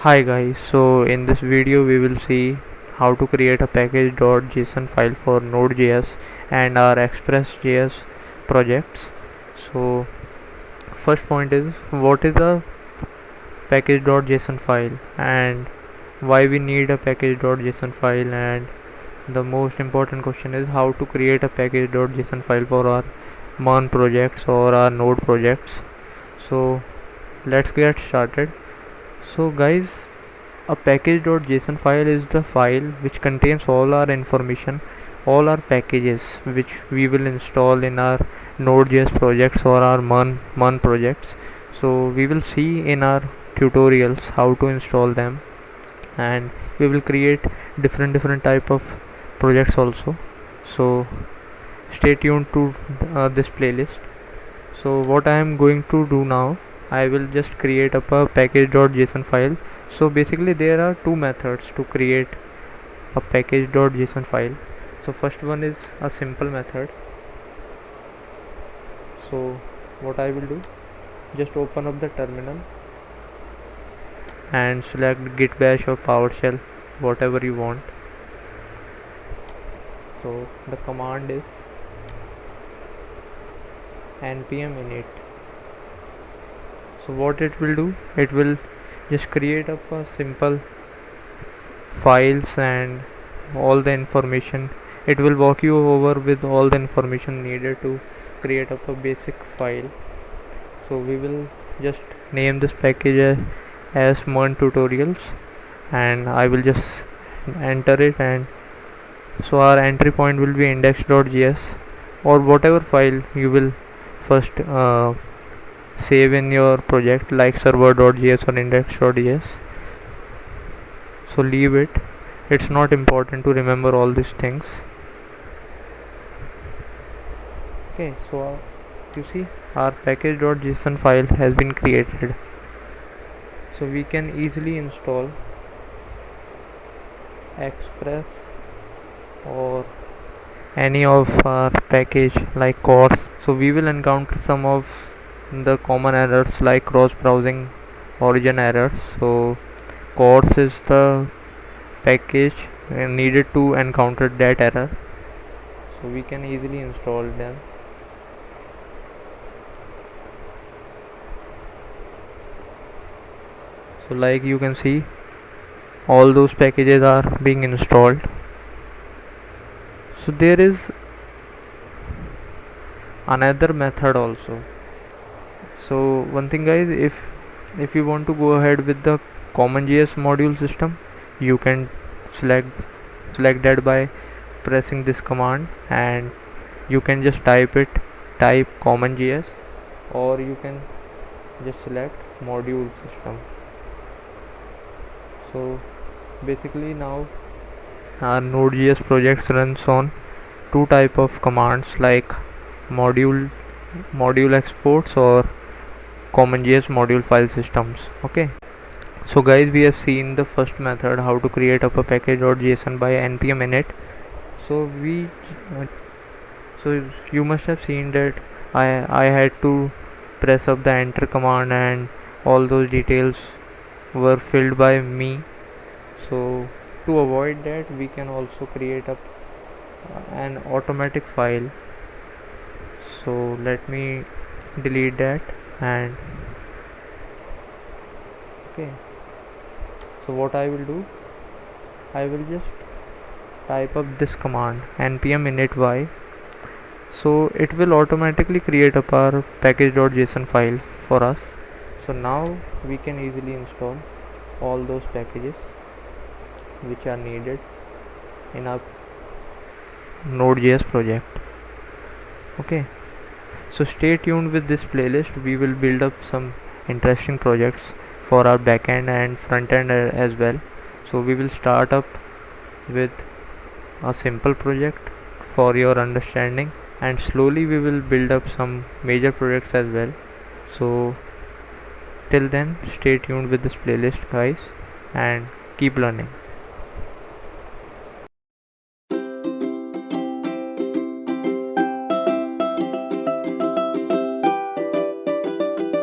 Hi guys, so in this video we will see how to create a package.json file for Node.js and our Express.js projects. So first point is, what is a package.json file and why we need a package.json file, and the most important question is how to create a package.json file for our Mern projects or our Node projects. So let's get started. So guys, a package.json file is the file which contains all our information, all our packages which we will install in our Node.js projects or our Mern projects. So we will see in our tutorials how to install them, and we will create different type of projects also. So stay tuned to this playlist. So what I am going to do now, I will just create up a package.json file. So basically there are two methods to create a package.json file. So first one is a simple method. So what I will do, just open up the terminal and select git bash or PowerShell, whatever you want. So the command is npm init. So what it will do, it will just create up a simple files and all the information. It will walk you over with all the information needed to create up a basic file. So we will just name this package as Mern tutorials, and I will just enter it, and so our entry point will be index.js or whatever file you will first save in your project, like server.js or index.js. So leave it, it's not important to remember all these things. Okay, so you see our package.json file has been created, so we can easily install Express or any of our package like course. So we will encounter some of the common errors like cross browsing origin errors. So course is the package needed to encounter that error, so we can easily install them. So like you can see, all those packages are being installed. So there is another method also. So one thing guys, if you want to go ahead with the CommonJS module system, you can select that by pressing this command, and you can just type CommonJS, or you can just select module system. So basically now our Node.js projects runs on two type of commands like module exports or CommonJS module file systems. Okay, so guys, we have seen the first method, how to create up a package.json by npm init. So so you must have seen that I had to press up the enter command, and all those details were filled by me. So to avoid that, we can also create up an automatic file. So let me delete that, and okay, so what I will do, I will just type up this command npm init y. So it will automatically create up our package.json file for us. So now we can easily install all those packages which are needed in our Node.js project. Okay, so stay tuned with this playlist. We will build up some interesting projects for our backend and front end as well. So we will start up with a simple project for your understanding, and slowly we will build up some major projects as well. So till then, stay tuned with this playlist guys, and keep learning.